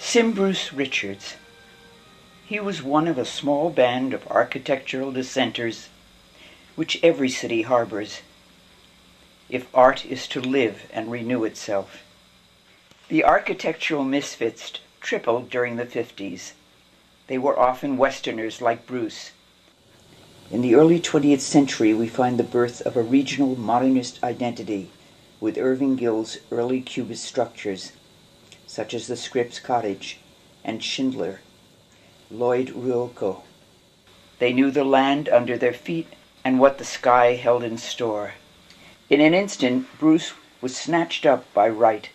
Sim Bruce Richards. He was one of a small band of architectural dissenters, which every city harbors, if art is to live and renew itself. The architectural misfits tripled during the 50s. They were often Westerners like Bruce. In the early 20th century, we find the birth of a regional modernist identity with Irving Gill's early Cubist structures, such as the Scripps Cottage and Schindler, Lloyd Ruocco. They knew the land under their feet and what the sky held in store. In an instant, Bruce was snatched up by Wright,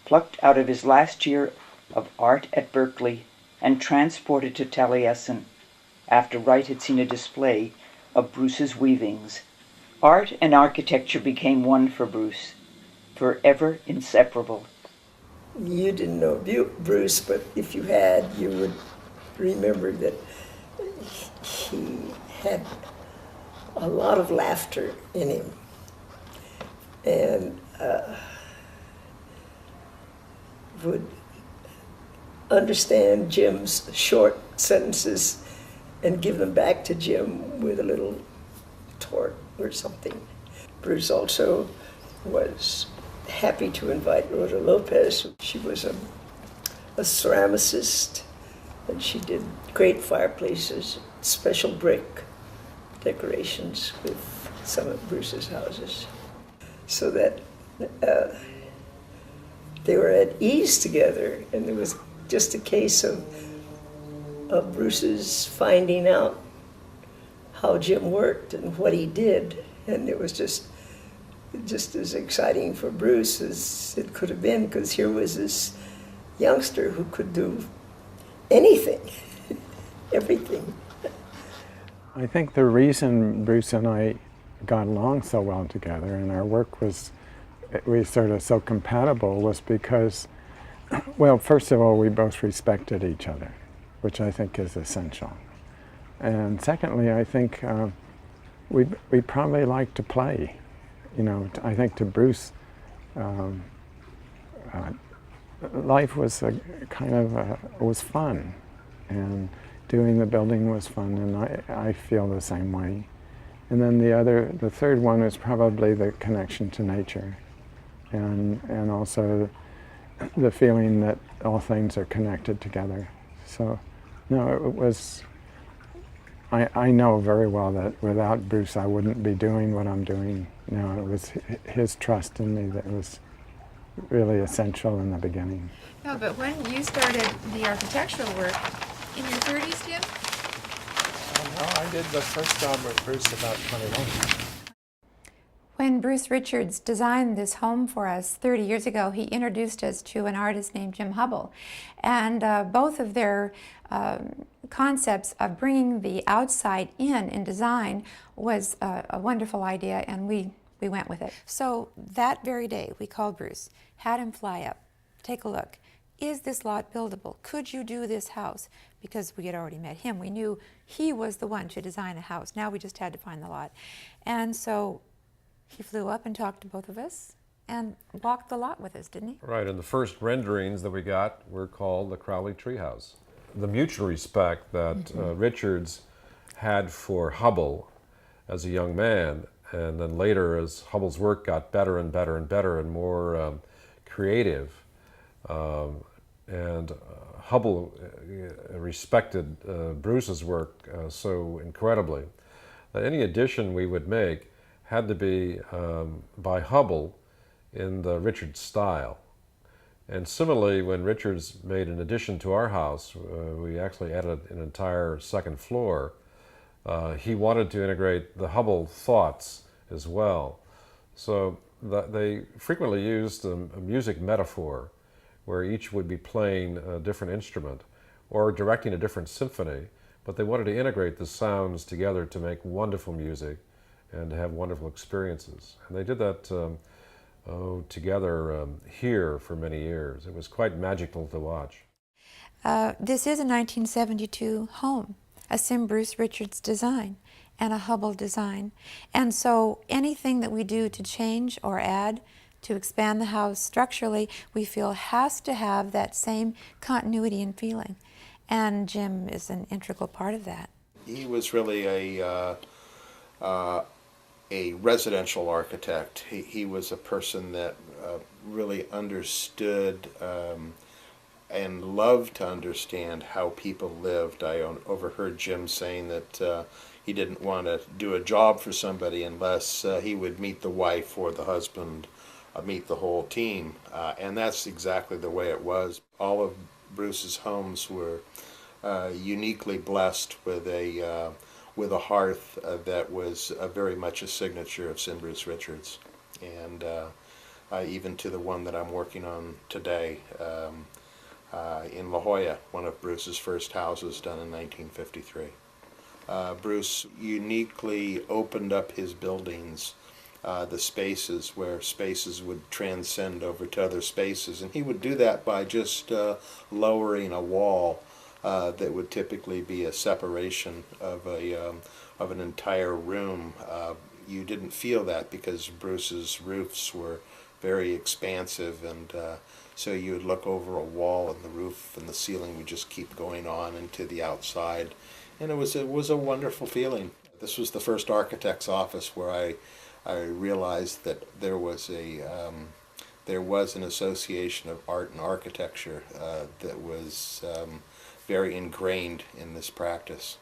plucked out of his last year of art at Berkeley, and transported to Taliesin after Wright had seen a display of Bruce's weavings. Art and architecture became one for Bruce, forever inseparable. You didn't know Bruce, but if you had, you would remember that he had a lot of laughter in him. And would understand Jim's short sentences and give them back to Jim with a little tort or something. Bruce also was happy to invite Rhoda Lopez. She was a ceramicist, and she did great fireplaces, special brick decorations with some of Bruce's houses, so that they were at ease together, and it was just a case of Bruce's finding out how Jim worked and what he did, and it was just as exciting for Bruce as it could have been, because here was this youngster who could do anything, everything. I think the reason Bruce and I got along so well together and our work was, we sort of so compatible, was because, well, first of all, we both respected each other, which I think is essential. And secondly, I think we probably like to play. You know, I think to Bruce, life was a kind of was fun, and doing the building was fun, and I feel the same way. And then the third one is probably the connection to nature, and also the feeling that all things are connected together. So, no, it was, I know very well that without Bruce I wouldn't be doing what I'm doing now. It was his trust in me that was really essential in the beginning. No, but when you started the architectural work, in your 30s, Jim? No, I did the first job with Bruce about 21. When Bruce Richards designed this home for us 30 years ago, he introduced us to an artist named Jim Hubble. And both of their concepts of bringing the outside in design was a wonderful idea, and we went with it. So that very day, we called Bruce, had him fly up, take a look. Is this lot buildable? Could you do this house? Because we had already met him. We knew he was the one to design a house. Now we just had to find the lot. And so he flew up and talked to both of us and walked the lot with us, didn't he? Right, and the first renderings that we got were called the Crowley Treehouse. The mutual respect that Richards had for Hubble as a young man, and then later as Hubble's work got better and better and better and more creative, and Hubble respected Bruce's work so incredibly that any addition we would make had to be by Hubble in the Richards style. And similarly, when Richards made an addition to our house, we actually added an entire second floor. He wanted to integrate the Hubble thoughts as well. So they frequently used a music metaphor, where each would be playing a different instrument or directing a different symphony, but they wanted to integrate the sounds together to make wonderful music and to have wonderful experiences. And they did that together here for many years. It was quite magical to watch. This is a 1972 home, a Sim Bruce Richards design and a Hubble design. And so anything that we do to change or add to expand the house structurally, we feel has to have that same continuity and feeling. And Jim is an integral part of that. He was really a residential architect. He was a person that really understood and loved to understand how people lived. I overheard Jim saying that he didn't want to do a job for somebody unless he would meet the wife or the husband, meet the whole team. And that's exactly the way it was. All of Bruce's homes were uniquely blessed with a hearth that was very much a signature of Sim Bruce Richards, and even to the one that I'm working on today in La Jolla, one of Bruce's first houses done in 1953. Bruce uniquely opened up his buildings, the spaces where spaces would transcend over to other spaces, and he would do that by just lowering a wall that would typically be a separation of an entire room. You didn't feel that because Bruce's roofs were very expansive, and so you would look over a wall and the roof and the ceiling would just keep going on into the outside, and it was a wonderful feeling. This was the first architect's office where I realized that there was an association of art and architecture that was very ingrained in this practice.